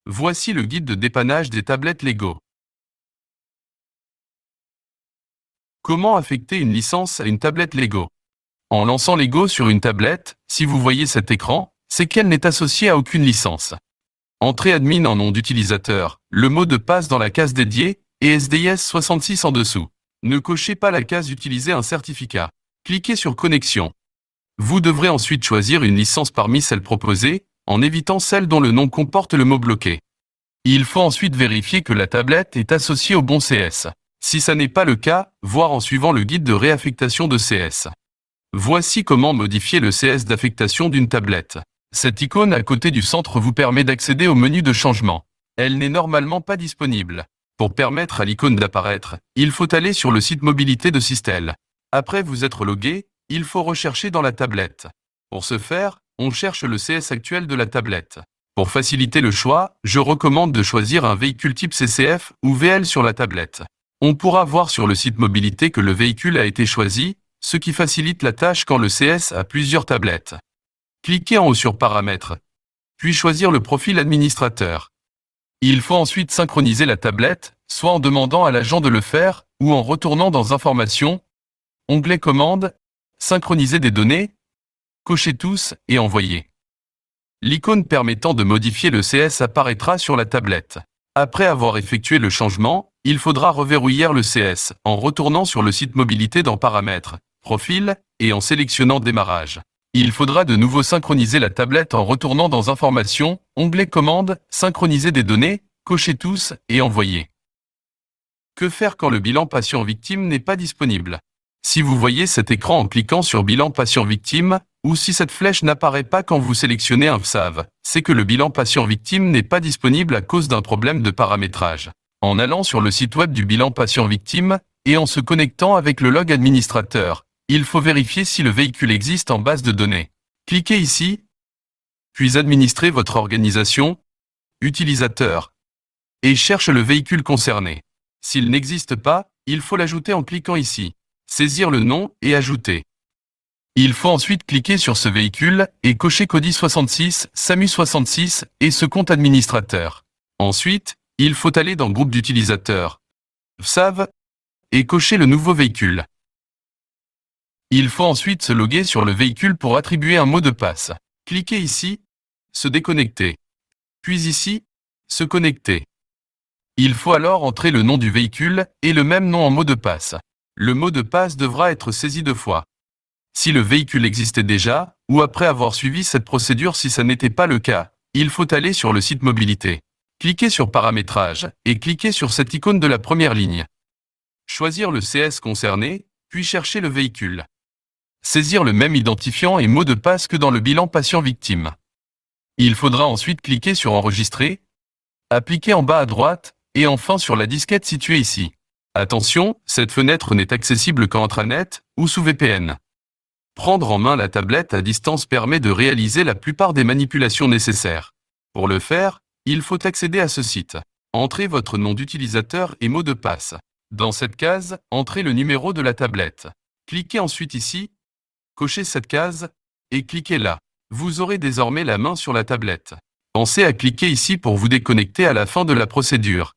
Voici le guide de dépannage des tablettes Lego. Comment affecter une licence à une tablette Lego? En lançant Lego sur une tablette, si vous voyez cet écran, c'est qu'elle n'est associée à aucune licence. Entrez admin en nom d'utilisateur, le mot de passe dans la case dédiée et SDIS66 en dessous. Ne cochez pas la case Utiliser un certificat. Cliquez sur Connexion. Vous devrez ensuite choisir une licence parmi celles proposées, en évitant celle dont le nom comporte le mot bloqué. Il faut ensuite vérifier que la tablette est associée au bon CS. Si ça n'est pas le cas, voir en suivant le guide de réaffectation de CS. Voici comment modifier le CS d'affectation d'une tablette. Cette icône à côté du centre vous permet d'accéder au menu de changement. Elle n'est normalement pas disponible. Pour permettre à l'icône d'apparaître, il faut aller sur le site mobilité de Sistel. Après vous être logué, il faut rechercher dans la tablette. Pour ce faire, on cherche le CS actuel de la tablette. Pour faciliter le choix, je recommande de choisir un véhicule type CCF ou VL sur la tablette. On pourra voir sur le site mobilité que le véhicule a été choisi, ce qui facilite la tâche quand le CS a plusieurs tablettes. Cliquez en haut sur Paramètres, puis choisir le profil administrateur. Il faut ensuite synchroniser la tablette, soit en demandant à l'agent de le faire, ou en retournant dans Informations, onglet Commandes, Synchroniser des données, cochez tous et envoyer. L'icône permettant de modifier le CS apparaîtra sur la tablette. Après avoir effectué le changement, il faudra reverrouiller le CS en retournant sur le site mobilité dans Paramètres, Profil et en sélectionnant Démarrage. Il faudra de nouveau synchroniser la tablette en retournant dans Informations, onglet Commandes, Synchroniser des données, cochez tous et envoyer. Que faire quand le bilan patient-victime n'est pas disponible? Si vous voyez cet écran en cliquant sur Bilan patient-victime, ou si cette flèche n'apparaît pas quand vous sélectionnez un FSAV, c'est que le bilan patient-victime n'est pas disponible à cause d'un problème de paramétrage. En allant sur le site web du bilan patient-victime, et en se connectant avec le log administrateur, il faut vérifier si le véhicule existe en base de données. Cliquez ici, puis administrez votre organisation, utilisateur, et cherche le véhicule concerné. S'il n'existe pas, il faut l'ajouter en cliquant ici. Saisir le nom et ajouter. Il faut ensuite cliquer sur ce véhicule et cocher CODI 66, SAMU 66 et ce compte administrateur. Ensuite, il faut aller dans Groupe d'utilisateurs, FSAV, et cocher le nouveau véhicule. Il faut ensuite se loguer sur le véhicule pour attribuer un mot de passe. Cliquez ici, se déconnecter. Puis ici, se connecter. Il faut alors entrer le nom du véhicule et le même nom en mot de passe. Le mot de passe devra être saisi 2 fois. Si le véhicule existait déjà, ou après avoir suivi cette procédure si ça n'était pas le cas, il faut aller sur le site mobilité. Cliquez sur Paramétrage et cliquez sur cette icône de la première ligne. Choisir le CS concerné, puis chercher le véhicule. Saisir le même identifiant et mot de passe que dans le bilan patient-victime. Il faudra ensuite cliquer sur Enregistrer, appliquer en bas à droite, et enfin sur la disquette située ici. Attention, cette fenêtre n'est accessible qu'en intranet ou sous VPN. Prendre en main la tablette à distance permet de réaliser la plupart des manipulations nécessaires. Pour le faire, il faut accéder à ce site. Entrez votre nom d'utilisateur et mot de passe. Dans cette case, entrez le numéro de la tablette. Cliquez ensuite ici, cochez cette case, et cliquez là. Vous aurez désormais la main sur la tablette. Pensez à cliquer ici pour vous déconnecter à la fin de la procédure.